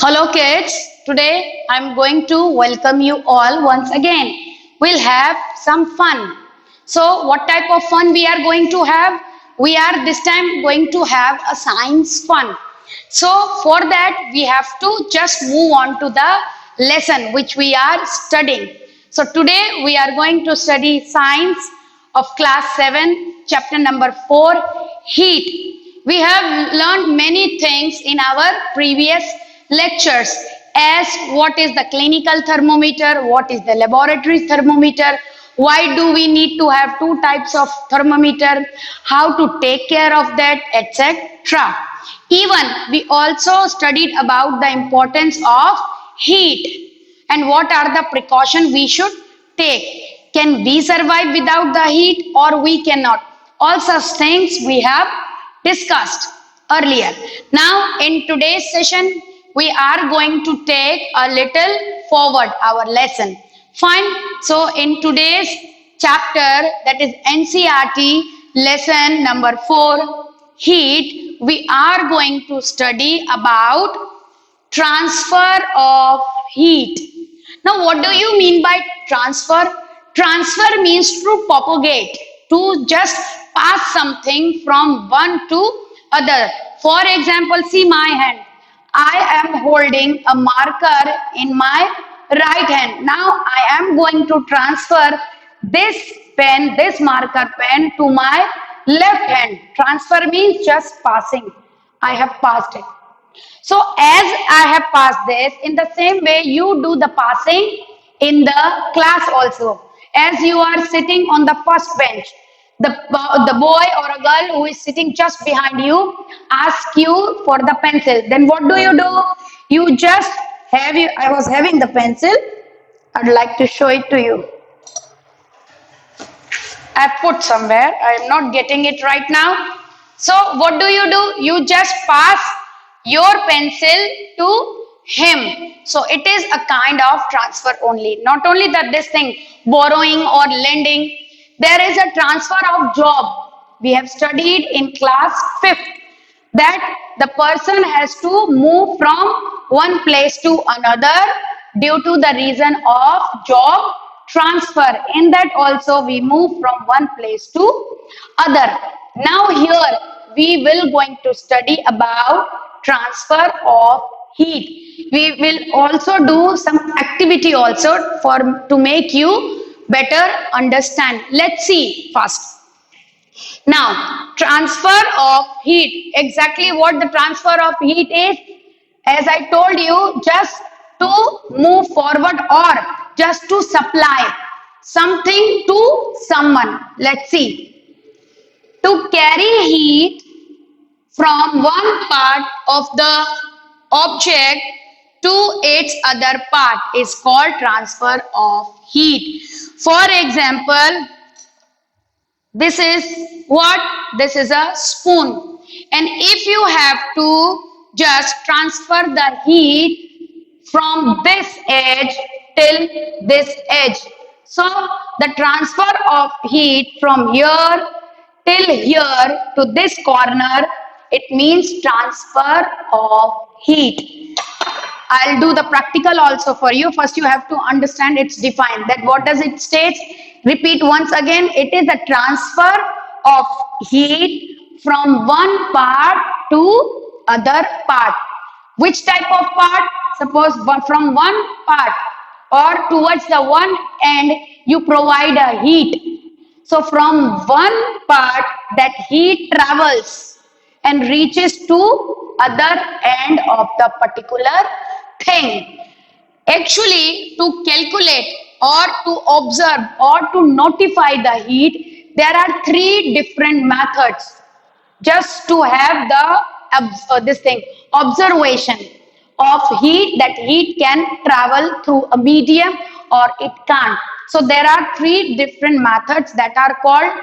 Hello kids, today I'm going to welcome you all once again. We'll have some fun. So what type of fun we are going to have? We are this time going to have a science fun. So for that we have to just move on to the lesson which we are studying. So today we are going to study science of class 7 chapter number 4 heat. We have learned many things in our previous lectures as what is the clinical thermometer, what is the laboratory thermometer, why do we need to have two types of thermometer, how to take care of that, etc. Even we also studied about the importance of heat and what are the precautions we should take. Can we survive without the heat or we cannot? All such things we have discussed earlier. Now in today's session, we are going to take a little forward our lesson. Fine. So in today's chapter, that is NCERT lesson number 4, heat, we are going to study about transfer of heat. Now, what do you mean by transfer? Transfer means to propagate, to just pass something from one to other. For example, see my hand. I am holding a marker in my right hand. Now I am going to transfer this pen, this marker pen to my left hand. Transfer means just passing. I have passed it. So as I have passed this, in the same way you do the passing in the class also. As you are sitting on the first bench, the boy or a girl who is sitting just behind you ask you for the pencil. Then what do? You just have you. I was having the pencil. I'd like to show it to you. I put somewhere. I am not getting it right now. So what do? You just pass your pencil to him. So it is a kind of transfer only. Not only that this thing, borrowing or lending, there is a transfer of job. We have studied in class 5th that the person has to move from one place to another due to the reason of job transfer. In that also we move from one place to other. Now here we will going to study about transfer of heat. We will also do some activity also for to make you better understand. Let's see first. Now, transfer of heat. Exactly what the transfer of heat is. As I told you, just to move forward or just to supply something to someone. Let's see. To carry heat from one part of the object to its other part is called transfer of heat. For example, this is what? This is a spoon. And if you have to just transfer the heat from this edge till this edge. So the transfer of heat from here till here to this corner, it means transfer of heat. I'll do the practical also for you. First, you have to understand it's defined. That what does it state? Repeat once again. It is a transfer of heat from one part to other part. Which type of part? Suppose from one part or towards the one end, you provide a heat. So from one part, that heat travels and reaches to other end of the particular thing. Actually, to calculate or to observe or to notify the heat, there are three different methods just to have the this thing observation of heat, that heat can travel through a medium or it can't. So there are three different methods that are called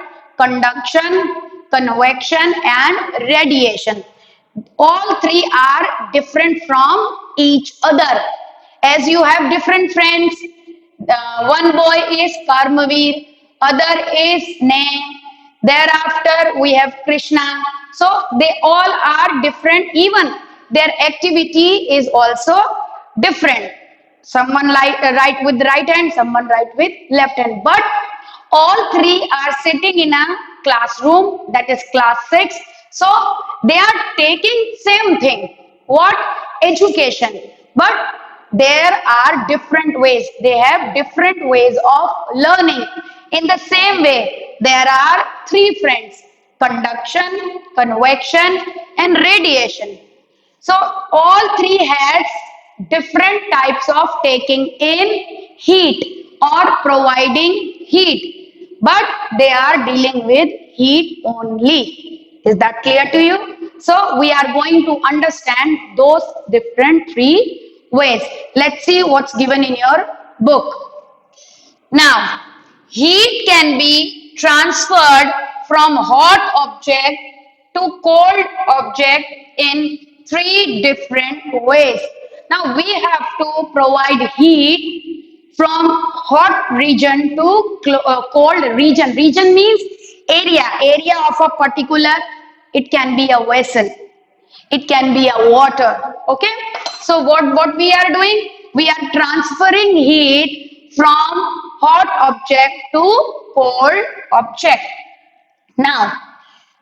conduction, convection and radiation. All three are different from each other. As you have different friends, one boy is Karmavir, other is Ne, thereafter we have Krishna. So they all are different. Even their activity is also different. Someone write with right hand, someone write with left hand, but all three are sitting in a classroom, that is class 6. So they are taking same thing, what? Education, but there are different ways, they have different ways of learning. In the same way, there are three friends: conduction, convection, and radiation. So all three has different types of taking in heat or providing heat, but they are dealing with heat only. Is that clear to you? So we are going to understand those different three ways. Let's see what's given in your book. Now, heat can be transferred from hot object to cold object in three different ways. Now, we have to provide heat from hot region to cold region. Region means area of a particular, it can be a vessel, it can be a water. Okay, so what we are doing, we are transferring heat from hot object to cold object. Now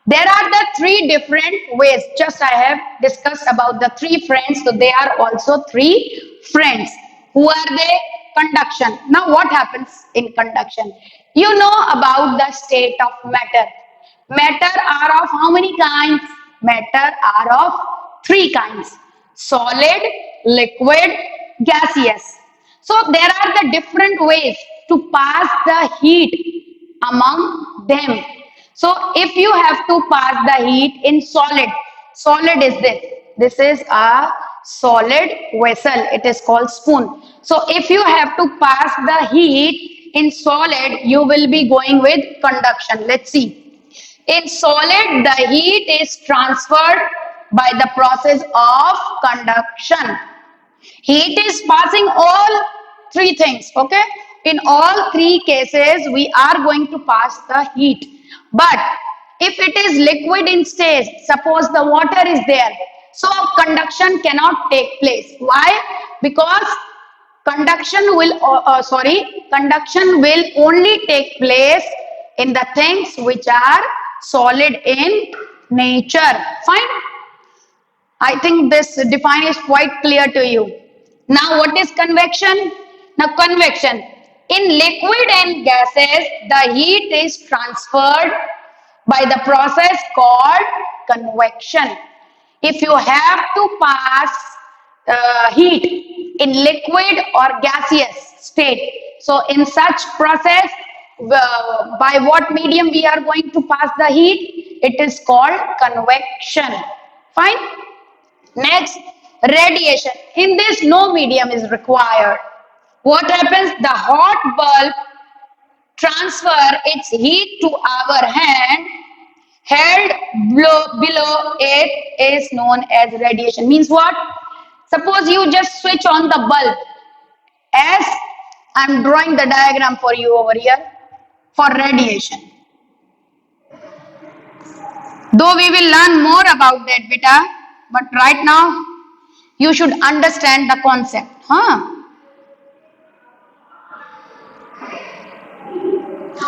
there are the three different ways, just I have discussed about the three friends, so they are also three friends. Who are they? Conduction. Now what happens in conduction? You know about the state of matter. Matter are of how many kinds? Matter are of three kinds: solid, liquid, gaseous. So there are the different ways to pass the heat among them. So if you have to pass the heat in solid, solid is this. This is a solid vessel. It is called spoon. So if you have to pass the heat in solid, you will be going with conduction. Let's see. In solid, the heat is transferred by the process of conduction. Heat is passing all three things. Okay, in all three cases we are going to pass the heat. But if it is liquid in state, suppose the water is there, so conduction cannot take place. Why? Because conduction will only take place in the things which are solid in nature. Fine, I think this define is quite clear to you. Now what is convection? Now convection, in liquid and gases the heat is transferred by the process called convection. If you have to pass heat in liquid or gaseous state, so in such process, by what medium we are going to pass the heat? It is called convection. Fine. Next, radiation. In this, no medium is required. What happens? The hot bulb transfer its heat to our hand, held below it is known as radiation. Means what? Suppose you just switch on the bulb, as I'm drawing the diagram for you over here for radiation. Though we will learn more about that, beta, but right now you should understand the concept.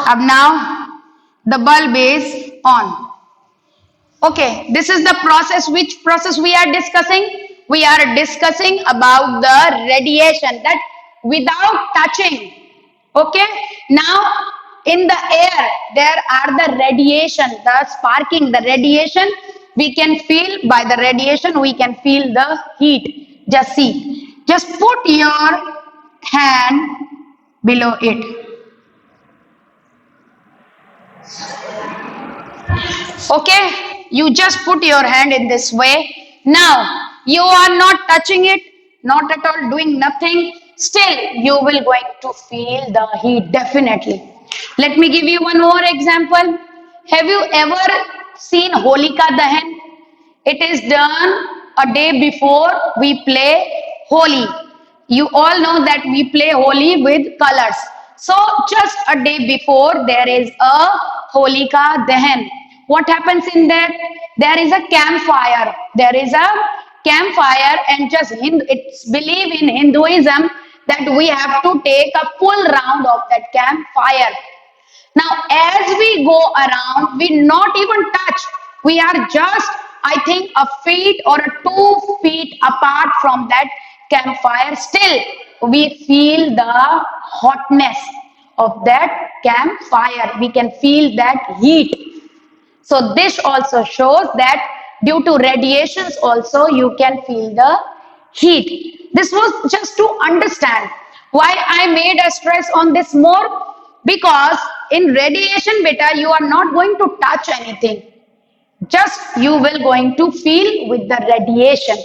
Ab now the bulb is on. Okay, this is the process. Which process we are discussing? We are discussing about the radiation, that without touching. Okay, now in the air there are the radiation, the sparking, the radiation we can feel. By the radiation we can feel the heat. Just see, just put your hand below it. Okay, you just put your hand in this way. Now you are not touching it, not at all doing nothing, still you will going to feel the heat, definitely. Let me give you one more example. Have you ever seen Holika Dahan? It is done a day before we play Holi. You all know that we play Holi with colors. So just a day before there is a Holika Dahan. What happens in that? There is a campfire. There is a campfire and just it's believe in Hinduism that we have to take a full round of that campfire. Now, as we go around, we not even touch. We are just, I think, a feet or 2 feet apart from that campfire. Still, we feel the hotness of that campfire. We can feel that heat. So this also shows that due to radiations also you can feel the heat. This was just to understand why I made a stress on this more, because in radiation beta you are not going to touch anything, just you will going to feel with the radiation.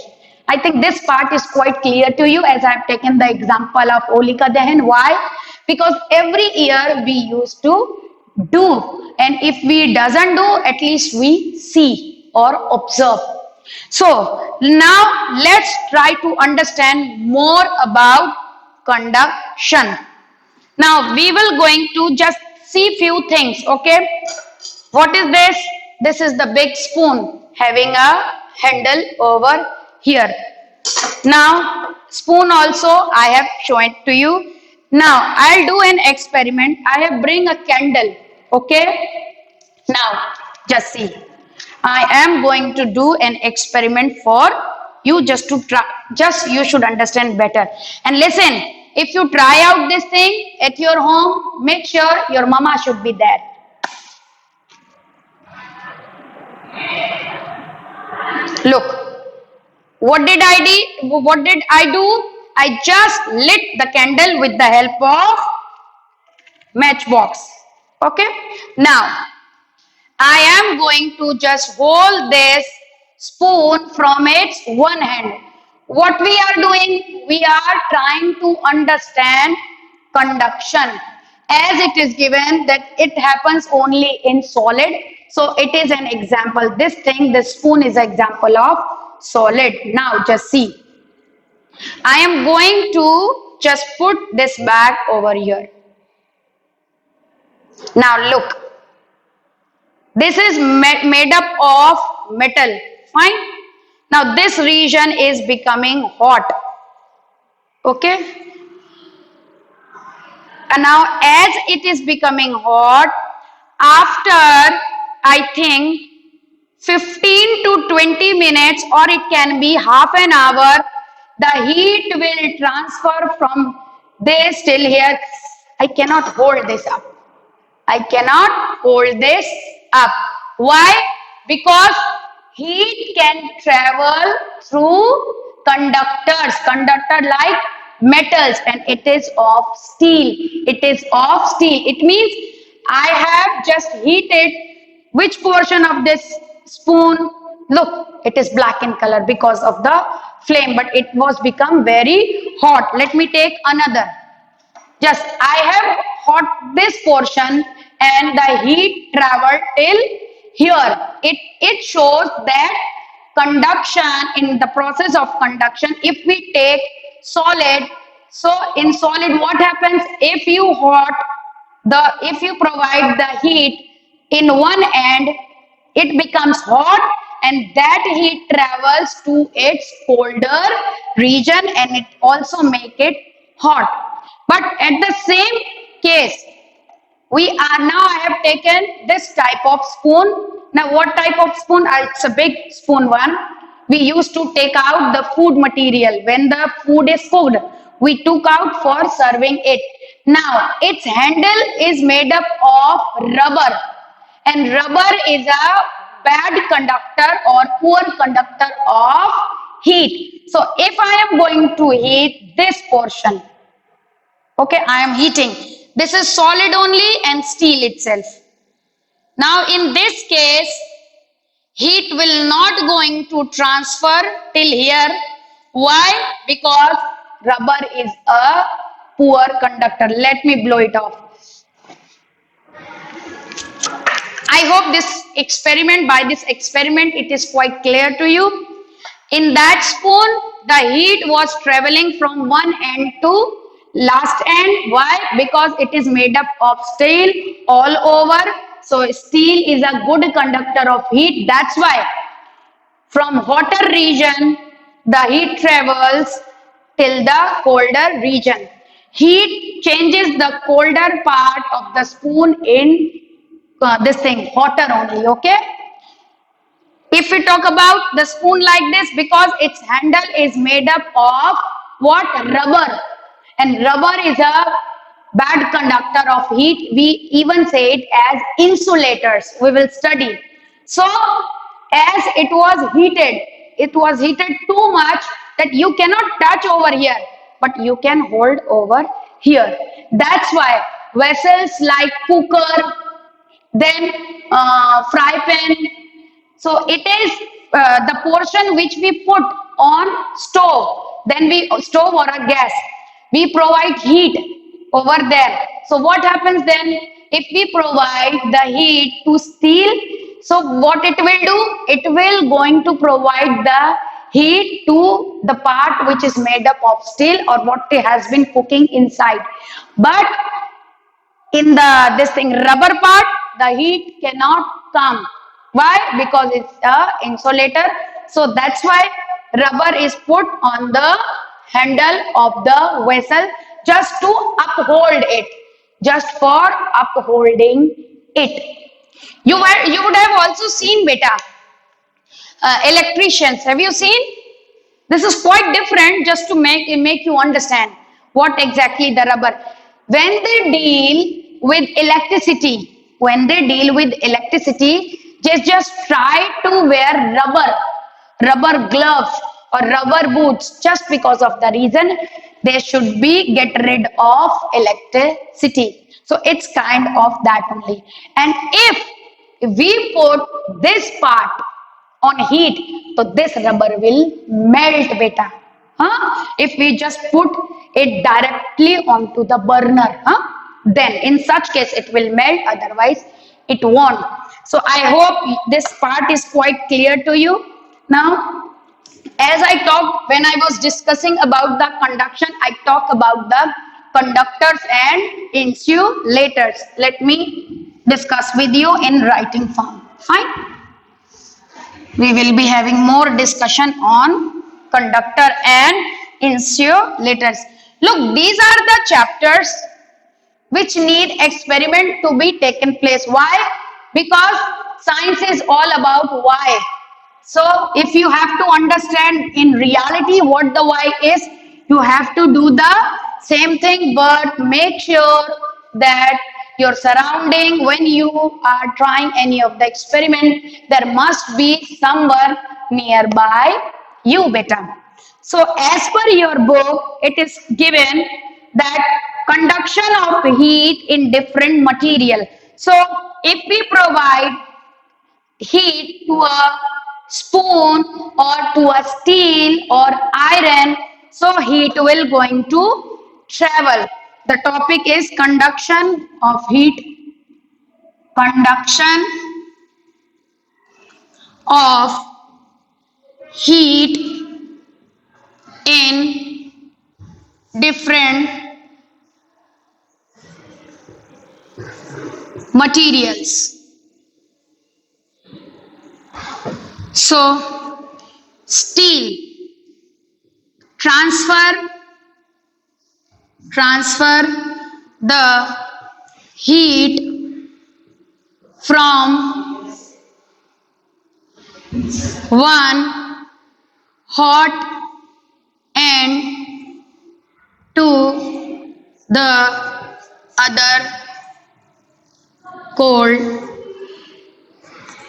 I think this part is quite clear to you as I have taken the example of Holika Dahan. Why? Because every year we used to do, and if we doesn't do, at least we see or observe. So now let's try to understand more about conduction. Now we will going to just see few things. Okay, what is this? This is the big spoon having a handle over here. Now spoon also I have shown it to you. Now I'll do an experiment. I have bring a candle. Okay, now just see, I am going to do an experiment for you, just to try, just you should understand better. And listen, if you try out this thing at your home, make sure your mama should be there. Look, what did I do? I just lit the candle with the help of matchbox. Okay, now I am going to just hold this spoon from its one hand. What we are doing? We are trying to understand conduction, as it is given that it happens only in solid. So it is an example. This thing, this spoon is an example of solid. Now just see. I am going to just put this back over here. Now look. This is made up of metal. Fine. Now this region is becoming hot. Okay. And now as it is becoming hot, after I think 15 to 20 minutes, or it can be half an hour, the heat will transfer from this till here. I cannot hold this up. I cannot hold this up. Why? Because heat can travel through conductors, conductor like metals, and it is of steel. It is of steel. It means I have just heated which portion of this spoon? Look, it is black in color because of the flame, but it was become very hot. Let me take another. Just I have hot this portion and the heat traveled till here. It shows that conduction, in the process of conduction, if we take solid, so in solid what happens? If you provide the heat in one end, it becomes hot, and that heat travels to its colder region and it also make it hot. But at the same case, I have taken this type of spoon. Now what type of spoon? It's a big spoon one. We used to take out the food material when the food is cooked. We took out for serving it. Now its handle is made up of rubber, and rubber is a bad conductor or poor conductor of heat. So if I am going to heat this portion, okay, I am heating. This is solid only and steel itself. Now in this case, heat will not going to transfer till here. Why? Because rubber is a poor conductor. Let me blow it off. I hope by this experiment, it is quite clear to you. In that spoon, the heat was traveling from one end to last end. Why? Because it is made up of steel all over. So steel is a good conductor of heat. That's why from hotter region the heat travels till the colder region. Heat changes the colder part of the spoon in this thing hotter only. Okay, if we talk about the spoon like this, because its handle is made up of what? Rubber. And rubber is a bad conductor of heat. We even say it as insulators. We will study. So, as it was heated too much that you cannot touch over here, but you can hold over here. That's why vessels like cooker, then fry pan, so it is the portion which we put on stove, then we stove or a gas. We provide heat over there. So what happens then if we provide the heat to steel? So what it will do? It will going to provide the heat to the part which is made up of steel or what has been cooking inside. But in the this thing rubber part, the heat cannot come. Why? Because it's a insulator. So that's why rubber is put on the handle of the vessel, just to uphold it, just for upholding it. You would have also seen, beta, electricians. Have you seen? This is quite different, just to make you understand what exactly the rubber. When they deal with electricity, they just try to wear rubber gloves or rubber boots, just because of the reason they should be get rid of electricity. So it's kind of that only. And if we put this part on heat, so this rubber will melt, beta. If we just put it directly onto the burner, then in such case it will melt, otherwise it won't. So I hope this part is quite clear to you. Now, as I talked when I was discussing about the conduction, I talk about the conductors and insulators. Let me discuss with you in writing form. Fine. We will be having more discussion on conductor and insulators. Look, these are the chapters which need experiment to be taken place. Why? Because science is all about why. So if you have to understand in reality what the why is, you have to do the same thing, but make sure that your surrounding, when you are trying any of the experiment, there must be somewhere nearby you, beta. So as per your book, it is given that conduction of heat in different material. So if we provide heat to a spoon or to a steel or iron, so heat will going to travel. The topic is conduction of heat, conduction of heat in different materials. So steel transfer the heat from one hot end to the other cold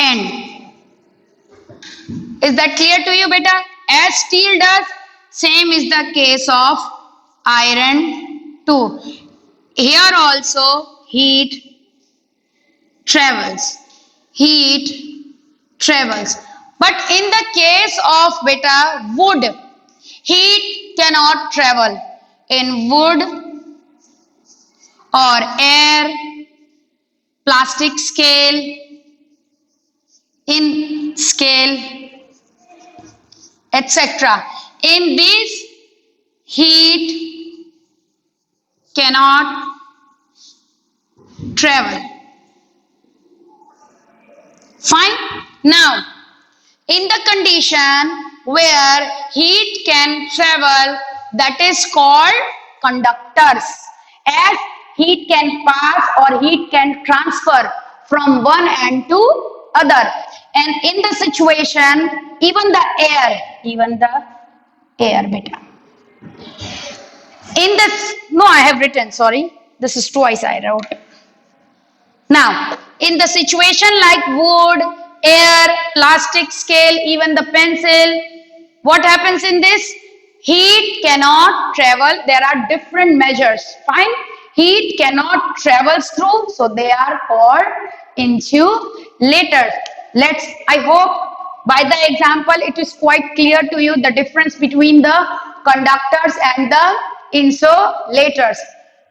end. Is that clear to you, beta? As steel does, same is the case of iron too. Here also heat travels. Heat travels. But in the case of, beta, wood, heat cannot travel. In wood or air, plastic scale, in scale, etc. In this, heat cannot travel. Fine. Now, In the condition where heat can travel, that is called conductors. As heat can pass or heat can transfer from one end to other. And in the situation, even the air, beta. In this, no, I have written, sorry. This is twice I wrote. Now, in the situation like wood, air, plastic scale, even the pencil, what happens in this? Heat cannot travel. There are different measures. Fine. Heat cannot travel through, so they are called insulators. I hope by the example it is quite clear to you the difference between the conductors and the insulators.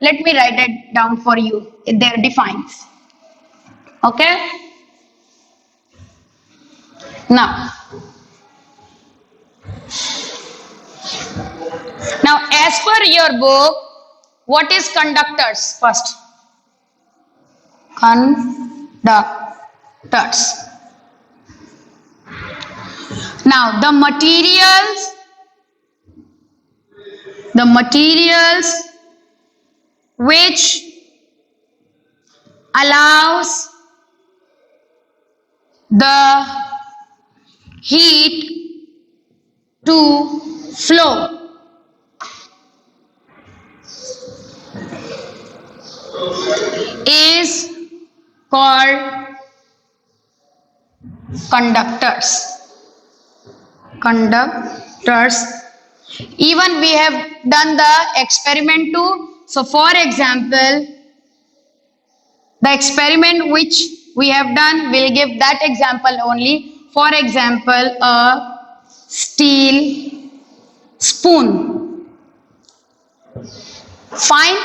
Let me write it down for you. Their defines. Okay. Now, as per your book, what is conductors first? Conductors. Now, the materials which allows the heat to flow is called conductors. Even we have done the experiment too. So for example, the experiment which we have done will give that example only. For example, a steel spoon. Fine.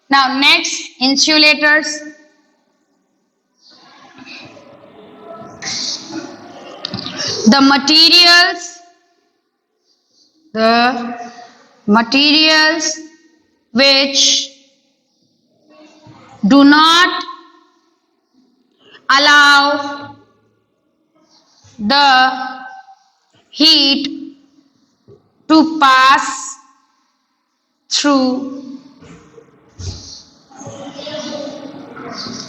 Now next, insulators. The materials which do not allow the heat to pass through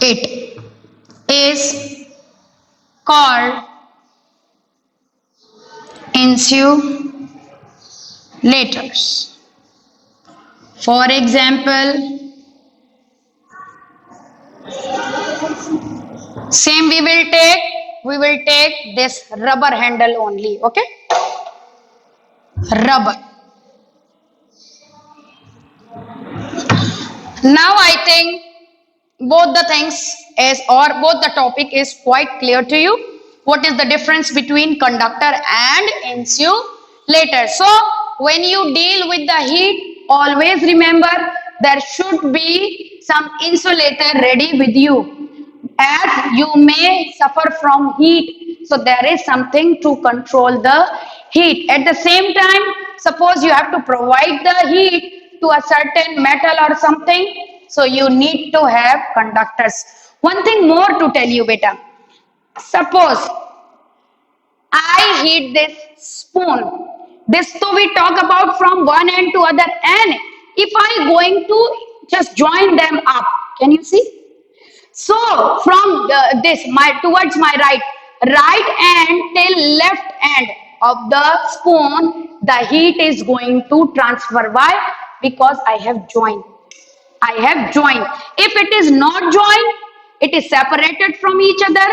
it is called insulators. For example, same we will take this rubber handle only, okay? Rubber. Now I think both the topic is quite clear to you. What is the difference between conductor and insulator? So when you deal with the heat, always remember there should be some insulator ready with you, as you may suffer from heat. So there is something to control the heat. At the same time, suppose you have to provide the heat to a certain metal or something, so you need to have conductors. One thing more to tell you, beta. Suppose I heat this spoon. This too we talk about from one end to other end. If I going to just join them up, can you see? So from towards my right end till left end of the spoon, the heat is going to transfer. Why? Because I have joined. If it is not joined, it is separated from each other.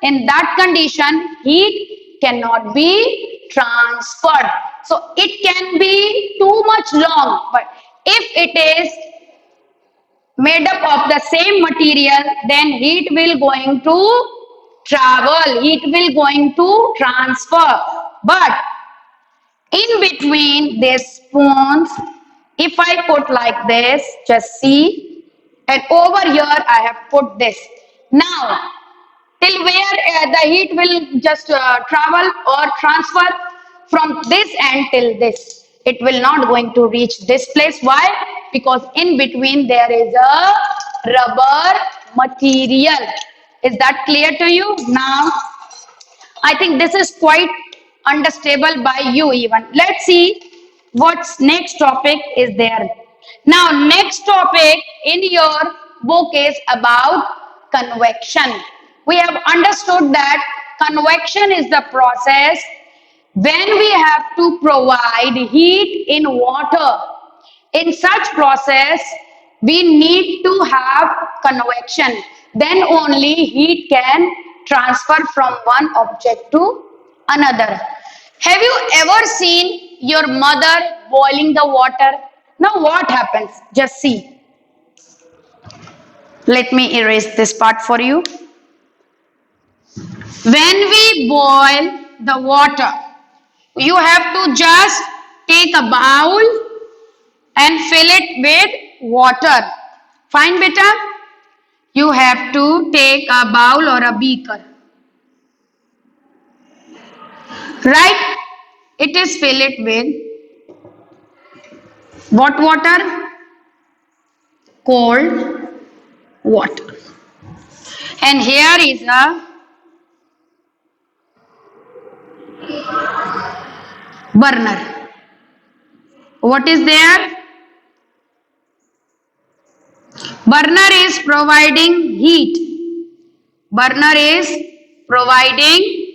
In that condition, heat cannot be transferred. So it can be too much long, but if it is made up of the same material, then heat will going to travel, heat will going to transfer. But in between these spoons, if I put like this, just see, and over here I have put this. Now, till where the heat will just travel or transfer from this end till this. It will not going to reach this place. Why? Because in between there is a rubber material. Is that clear to you? Now, I think this is quite understandable by you even. Let's see what's next topic is there. Now, next topic in your book is about convection. We have understood that convection is the process when we have to provide heat in water. In such process, we need to have convection. Then only heat can transfer from one object to another. Have you ever seen your mother boiling the water? Now what happens? Just see. Let me erase this part for you. When we boil the water, you have to just take a bowl and fill it with water. Fine, beta? You have to take a bowl or a beaker. Right? It is fill it with what water? Cold water. And here is a burner. What is there? Burner is providing heat. Burner is providing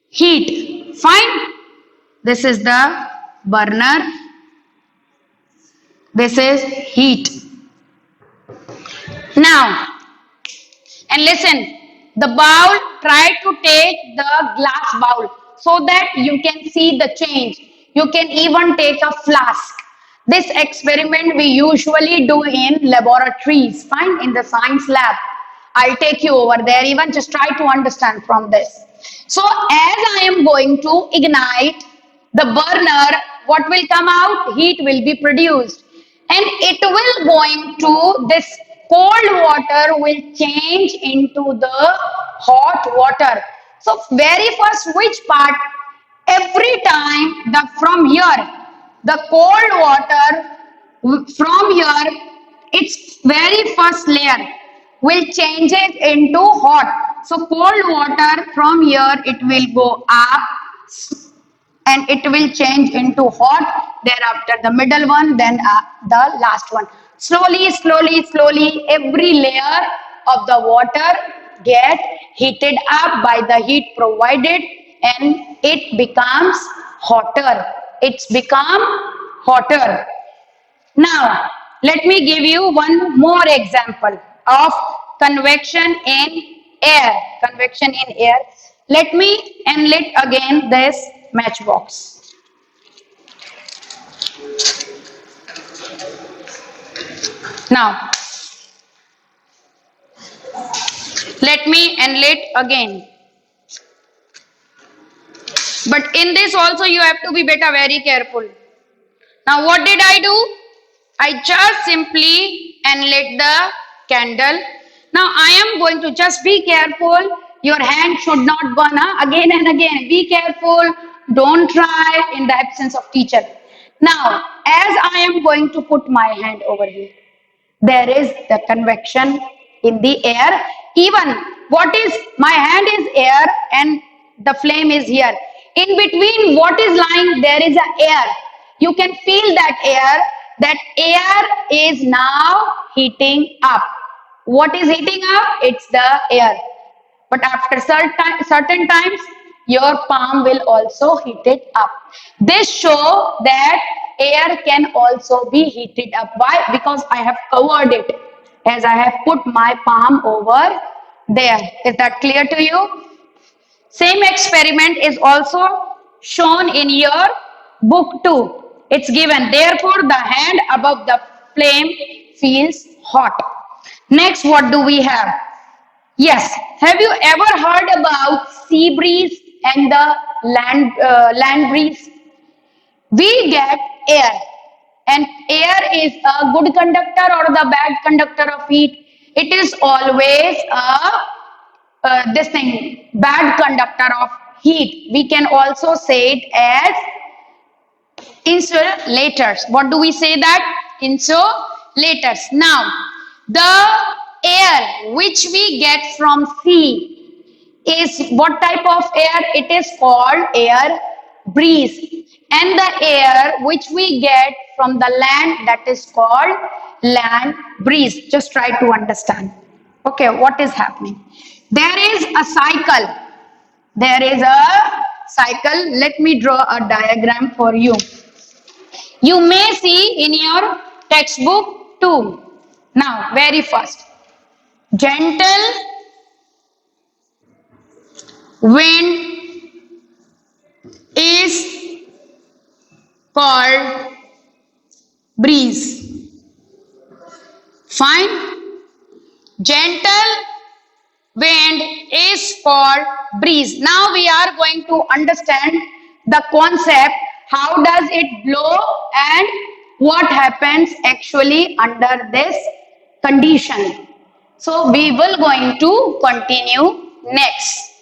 heat. Fine. This is the burner. This is heat. Now, and listen, the bowl, try to take the glass bowl so that you can see the change. You can even take a flask. This experiment we usually do in laboratories, fine, in the science lab. I'll take you over there, even just try to understand from this. So as I am going to ignite the burner, what will come out? Heat will be produced. And it will going to this cold water will change into the hot water. So very first, which part? Every time the from here, the cold water from here, its very first layer will change it into hot. So cold water from here, it will go up and it will change into hot, thereafter the middle one, then the last one. Slowly, slowly, slowly, every layer of the water get heated up by the heat provided and it becomes hotter. It's become hotter. Now, let me give you one more example of convection in air. Convection in air. Let me enlit again this matchbox. Now, let me enlit again. But in this also you have to be very careful. Now what did I do? I just simply enlit the candle. Now I am going to just be careful. Your hand should not burn again and again. Be careful. Don't try in the absence of teacher. Now as I am going to put my hand over here, there is the convection in the air. Even what is my hand is air and the flame is here. In between what is lying, there is a air. You can feel that air. That air is now heating up. What is heating up? It's the air. But after certain times, your palm will also heat it up. This show that air can also be heated up. Why? Because I have covered it as I have put my palm over there. Is that clear to you? Same experiment is also shown in your book too. It's given. Therefore, the hand above the flame feels hot. Next, what do we have? Yes. Have you ever heard about sea breeze and the land breeze? We get air, and air is a good conductor or the bad conductor of heat. It is always a this thing bad conductor of heat. We can also say it as insulators. What do we say that? Insulators. Now, the air which we get from sea is what type of air? It is called air breeze. And the air which we get from the land, that is called land breeze. Just try to understand. Okay, what is happening? There is a cycle. There is a cycle. Let me draw a diagram for you. You may see in your textbook too. Now, very first, gentle wind is called breeze. Fine. Gentle wind is called breeze. Now we are going to understand the concept. How does it blow and what happens actually under this condition? So we will going to continue next.